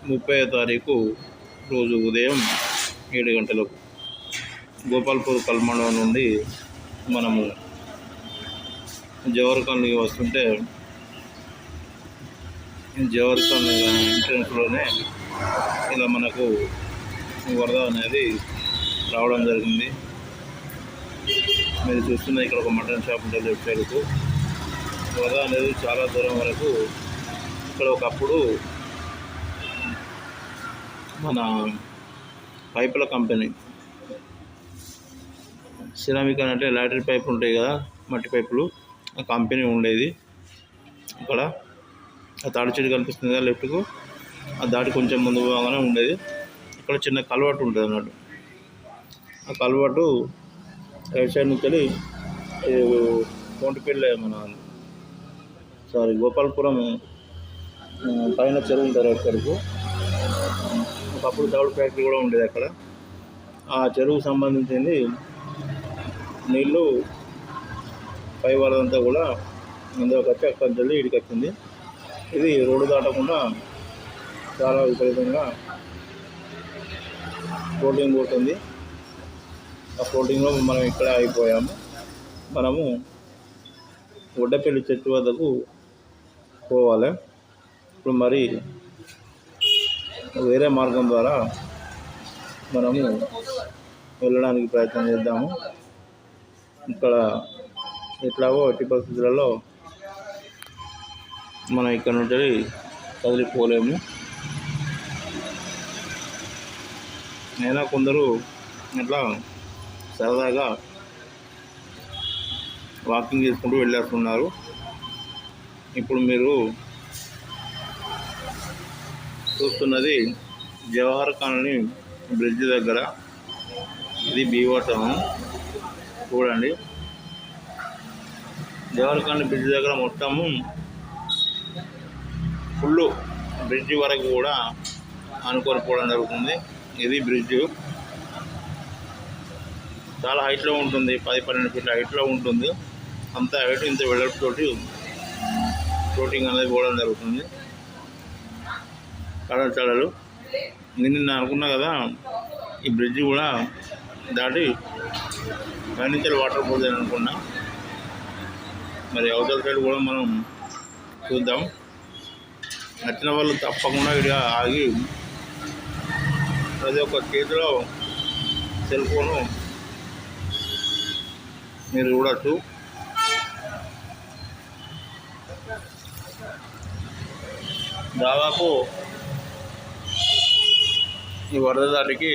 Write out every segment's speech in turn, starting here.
30వ తారీఖు రోజు ఉదయం 7 గంటలకు గోపాల్పూర్ కల్మండలం నుండి మనము జవహర్ కాలనీకి వస్తుంటే జవహర్ కాలనీ ఎంట్రన్స్లోనే ఇలా మనకు వరద అనేది రావడం జరిగింది. మీరు చూస్తున్న ఇక్కడ ఒక మటన్ షాప్ ఉంటుంది లెఫ్ట్ సైడ్కు. వరద అనేది చాలా దూరం వరకు ఇక్కడ ఒకప్పుడు మన పైపుల కంపెనీ సిరామిక్ అంటే లాటరీ పైపులు ఉంటాయి కదా, మట్టి పైపులు, ఆ కంపెనీ ఉండేది. అక్కడ ఆ తాడి చెట్టు కనిపిస్తుంది కదా లెఫ్ట్కు, ఆ దాటి కొంచెం ముందు పోగానే ఉండేది. ఇక్కడ చిన్న కలవాటు ఉంటుంది అన్నట్టు. ఆ కలవాటు రైట్ సైడ్ నుంచి కోంటిపల్లి గోపాలపురం పైన చెరువు ఉంటుంది రైట్ సైడ్కు. ఒకప్పుడు దౌడ్ ఫ్యాక్టరీ కూడా ఉండేది అక్కడ. ఆ చెరువుకు సంబంధించింది నీళ్ళు పై వరదంతా కూడా అందులోకి వచ్చి అక్కడి నుంచి ఇడికి వచ్చింది. ఇది రోడ్డు దాటకుండా చాలా విపరీతంగా ఫ్లోటింగ్ పోతుంది. ఆ ఫ్లోటింగ్లో మనం ఇక్కడ అయిపోయాము. మనము ఒడ్డపల్లి చెట్టు వద్దకు పోవాలి. ఇప్పుడు మరి వేరే మార్గం ద్వారా మనము వెళ్ళడానికి ప్రయత్నం చేద్దాము. ఇక్కడ ఎట్లాగో ఎట్టి పరిస్థితులలో మనం ఇక్కడ నుండి కదిలిపోలేము. అయినా కొందరు ఇట్లా సరదాగా వాకింగ్ చేసుకుంటూ వెళ్ళేస్తున్నారు. ఇప్పుడు మీరు చూస్తున్నది జవహర్ కాలనీ బ్రిడ్జ్ దగ్గర. ఇది బీవటం చూడండి. జవహర్ కాలనీ బ్రిడ్జ్ దగ్గర మొత్తము ఫుల్ బ్రిడ్జ్ వరకు కూడా అనుకొని పోవడం జరుగుతుంది. ఇది బ్రిడ్జ్ చాలా హైట్లో ఉంటుంది, 10-12 ఫీట్ల హైట్లో ఉంటుంది. అంత హైట్ ఇంత వెడల్పుతోటి ఫ్లోటింగ్ అనేది పోవడం జరుగుతుంది. కళలు నేను అనుకున్నా కదా, ఈ బ్రిడ్జ్ కూడా దాటి పైనుంచి వాటర్ పోతుంది అనుకున్నా. మరి అవతల సైడ్ కూడా మనం చూద్దాం. నచ్చిన వాళ్ళు తప్పకుండా ఇక్కడ ఆగి ప్రతి ఒక్క చేతిలో సెల్ ఫోను మీరు చూడచ్చు. దాదాపు ఈ వరద దాటికి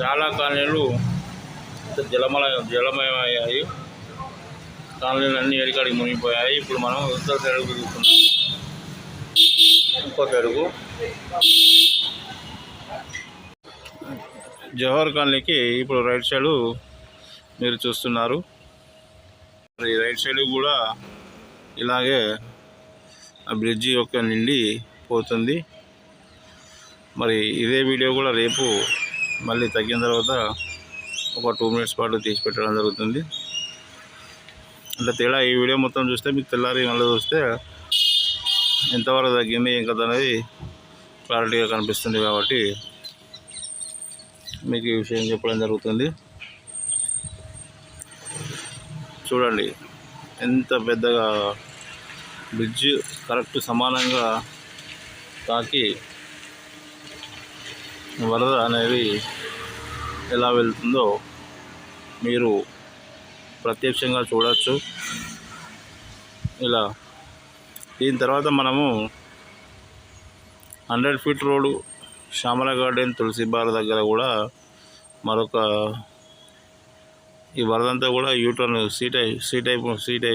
చాలా కాలనీలు జలమయమయ్యాయి. కాలనీలు అన్నీ ఎడికాడికి మునిగిపోయాయి. ఇప్పుడు మనం ఉత్తర సైడ్కు చూస్తున్నాము. ఇంకో సైడ్కు జవహర్ కాలనీకి ఇప్పుడు రైట్ సైడు మీరు చూస్తున్నారు. మరి రైట్ సైడ్ కూడా ఇలాగే ఆ బ్రిడ్జి యొక్క నిండి పోతుంది. మరి ఇదే వీడియో కూడా రేపు మళ్ళీ తగ్గిన తర్వాత ఒక 2 మినిట్స్ పాటు తీసి పెట్టడం జరుగుతుంది. అంటే తేడా ఈ వీడియో మొత్తం చూస్తే మీకు తెల్లారి మళ్ళీ చూస్తే ఎంతవరకు తగ్గింది ఏం కదా అనేది క్లారిటీగా కనిపిస్తుంది. కాబట్టి మీకు ఈ విషయం చెప్పడం జరుగుతుంది. చూడండి ఎంత పెద్దగా బ్రిడ్జ్ కరెక్ట్ సమానంగా తాకి వరద అనేది ఎలా వెళ్తుందో మీరు ప్రత్యక్షంగా చూడవచ్చు. ఇలా దీని తర్వాత మనము 100 ఫీట్ రోడ్డు శ్యామల గార్డెన్ తులసి బార్ దగ్గర కూడా మరొక ఈ వరదంతా కూడా యూటర్న్ సీ టైప్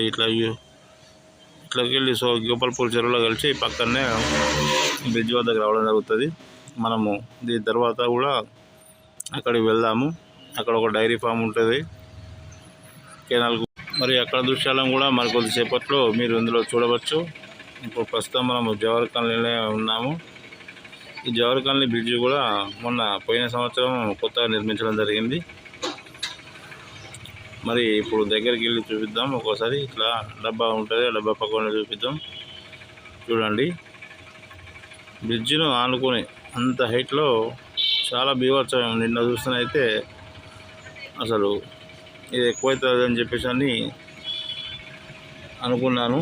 ఇట్లకి వెళ్ళి గోపాల్పూర్ చెరువులో కలిసి పక్కనే బ్రిడ్జ్ వద్దకు రావడం జరుగుతుంది. మనము దీని తర్వాత కూడా అక్కడికి వెళ్దాము. అక్కడ ఒక డైరీ ఫామ్ ఉంటుంది కెనాల్కు. మరి అక్కడ దృశ్యాలను కూడా మరి కొద్దిసేపట్లో మీరు ఇందులో చూడవచ్చు. ఇప్పుడు ప్రస్తుతం మనము జవహర్ కాలనీలో ఉన్నాము. ఈ జవహర్ కాలనీ బ్రిడ్జ్ కూడా మొన్న పోయిన సంవత్సరం కొత్తగా నిర్మించడం జరిగింది. మరి ఇప్పుడు దగ్గరికి వెళ్ళి చూపిద్దాం. ఒక్కోసారి ఇట్లా డబ్బా ఉంటుంది, ఆ డబ్బా పక్కన చూపిద్దాం. చూడండి బ్రిడ్జిను ఆనుకుని అంత హైట్లో చాలా బీభత్సం. నిన్న చూస్తున్నైతే అసలు ఇది ఎక్కువైతుంది అని చెప్పేసి అనుకున్నాను.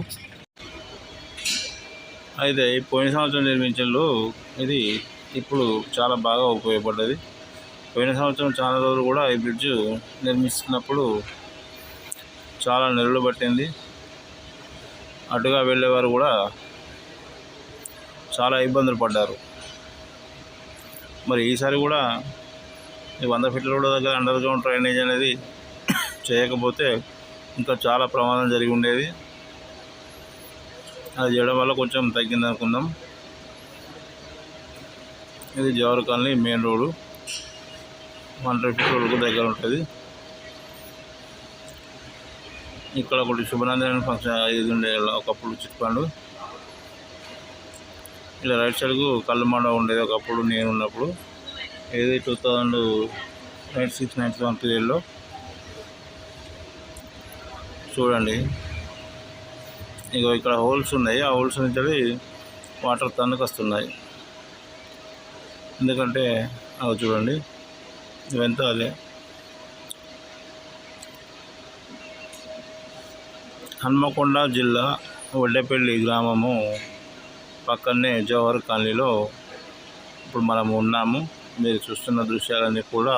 అయితే పోయిన సంవత్సరం నిర్మించడంలో ఇది ఇప్పుడు చాలా బాగా ఉపయోగపడ్డది. పోయిన సంవత్సరం చాలా రోజులు కూడా ఈ బ్రిడ్జ్ నిర్మిస్తున్నప్పుడు చాలా నెలలు పట్టింది. అటుగా వెళ్ళేవారు కూడా చాలా ఇబ్బందులు పడ్డారు. మరి ఈసారి కూడా ఈ 100 ఫీట్ల రోడ్డు దగ్గర అండర్ గ్రౌండ్ డ్రైనేజ్ అనేది చేయకపోతే ఇంకా చాలా ప్రమాదం జరిగి ఉండేది. అది చేయడం వల్ల కొంచెం తగ్గింది అనుకుందాం. ఇది జవహర్ కాలనీ మెయిన్ రోడ్డు, 100 ఫీట్ల రోడ్డుకు దగ్గర ఉంటుంది. ఇక్కడ ఒకటి శుభనందన ఫంక్షన్ ఇది ఉండే ఒకప్పుడు చిట్పండు. ఇలా రైట్ సైడ్కు కళ్ళు మండ ఉండేది ఒకప్పుడు నేను ఉన్నప్పుడు. ఏది 2096-97 పీరియడ్లో. చూడండి, ఇగో ఇక్కడ హోల్స్ ఉన్నాయి. ఆ హోల్స్ నుంచి వాటర్ తన్నుకు వస్తున్నాయి. ఎందుకంటే అవి చూడండి, ఇవంతా అదే. హన్మకొండ జిల్లా వడ్డేపల్లి గ్రామము పక్కనే జవహర్ కాలనీలో ఇప్పుడు మనం ఉన్నాము. మీరు చూస్తున్న దృశ్యాలన్నీ కూడా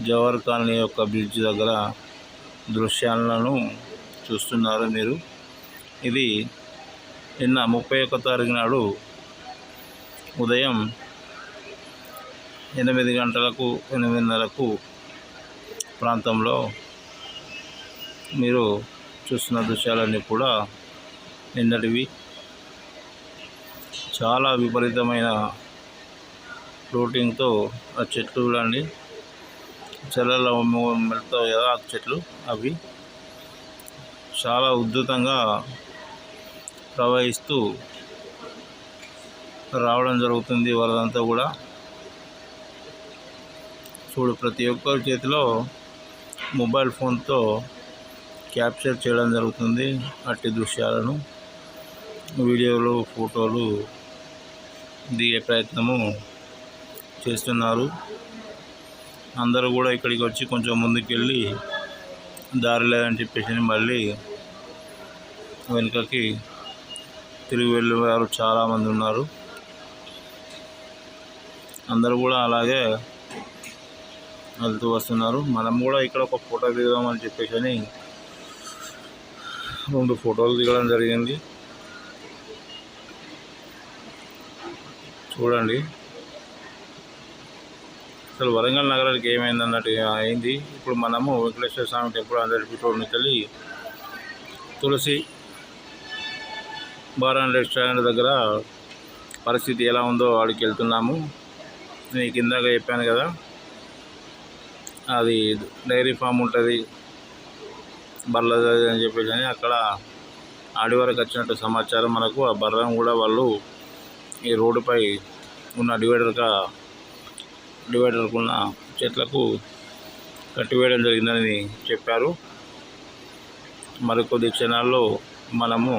జవహర్ కాలనీ యొక్క బ్రిడ్జ్ దగ్గర దృశ్యాలను చూస్తున్నారు మీరు. ఇది నిన్న 31వ తారీఖు నాడు ఉదయం 8 గంటలకు 8:30కు ప్రాంతంలో మీరు చూస్తున్న దృశ్యాలన్నీ కూడా నిన్నటివి. చాలా విపరీతమైన ఫ్లోటింగ్తో ఆ చెట్లు చూడండి, చెర్లలో మెడతాయి కదా ఆ చెట్లు, అవి చాలా ఉధృతంగా ప్రవహిస్తూ రావడం జరుగుతుంది. వరదంతా కూడా చూడు, ప్రతి ఒక్కరి చేతిలో మొబైల్ ఫోన్తో క్యాప్చర్ చేయడం జరుగుతుంది. అట్టి దృశ్యాలను వీడియోలు, ఫోటోలు దిగే ప్రయత్నము చేస్తున్నారు. అందరూ కూడా ఇక్కడికి వచ్చి కొంచెం ముందుకెళ్ళి దారి లేదని చెప్పేసి మళ్ళీ వెనుకకి తిరిగి వెళ్ళేవారు చాలామంది ఉన్నారు. అందరూ కూడా అలాగే వెళ్తూ వస్తున్నారు. మనం కూడా ఇక్కడ ఒక ఫోటో దిగుదామని చెప్పేసి 2 ఫోటోలు దిగడం జరిగింది. చూడండి, అసలు వరంగల్ నగరానికి ఏమైంది అన్నట్టుగా అయింది. ఇప్పుడు మనము వెంకటేశ్వర స్వామి టెంపుల్ 100 ఫీట్ రోడ్ నుంచి వెళ్ళి తులసి బార్ అండ్ రెస్టారెంట్ దగ్గర పరిస్థితి ఎలా ఉందో వాడికి వెళ్తున్నాము. నేను కిందాక చెప్పాను కదా, అది డైరీ ఫామ్ ఉంటుంది బర్లది అని చెప్పేసి అక్కడ ఆడివరకు వచ్చినట్టు సమాచారం మనకు. ఆ బర్రం కూడా వాళ్ళు ఈ రోడ్డుపై ఉన్న డివైడర్కున్న చెట్లకు కట్టివేయడం జరిగిందని చెప్పారు. మరికొద్ది క్షణాల్లో మనము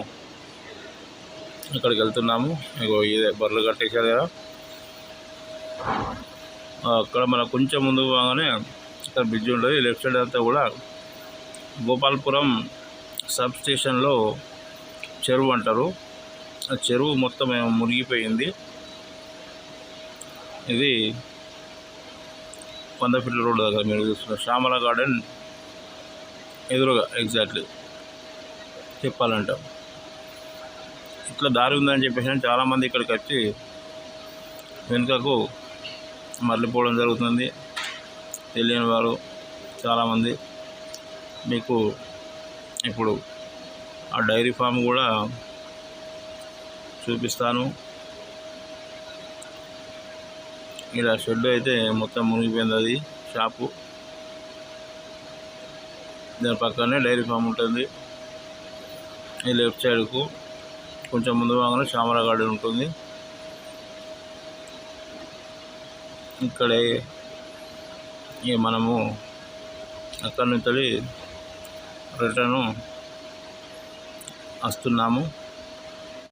ఇక్కడికి వెళ్తున్నాము. ఇగో ఇదే బర్రెలు కట్టేశారు కదా, అక్కడ మనకు కొంచెం ముందుకు పోగానే ఇక్కడ బ్రిడ్జ్ ఉంటుంది. లెఫ్ట్ సైడ్ అంతా కూడా గోపాల్పురం సబ్ స్టేషన్లో చెరువు అంటారు. ఆ చెరువు మొత్తం మునిగిపోయింది. ఇది 100 ఫీట్ల రోడ్డు దగ్గర మీరు చూస్తున్న శ్యామల గార్డెన్ ఎదురుగా ఎగ్జాక్ట్లీ చెప్పాలంటే ఇట్లా దారి ఉందని చెప్పేసి చాలామంది ఇక్కడికి వచ్చి వెనుకకు మరలిపోవడం జరుగుతుంది. తెలియని వారు చాలామంది. మీకు ఇప్పుడు ఆ డైరీ ఫామ్ కూడా చూపిస్తాను. ఇలా షెడ్ అయితే మొత్తం మునిగిపోయింది. అది షాపు, దాని పక్కనే డైరీ ఫామ్ ఉంటుంది. ఈ లెఫ్ట్ సైడ్కు కొంచెం ముందు భాగంలో శ్యామల గార్డెన్ ఉంటుంది. ఇక్కడే మనము అక్కడి నుంచి రిటర్ను వస్తున్నాము.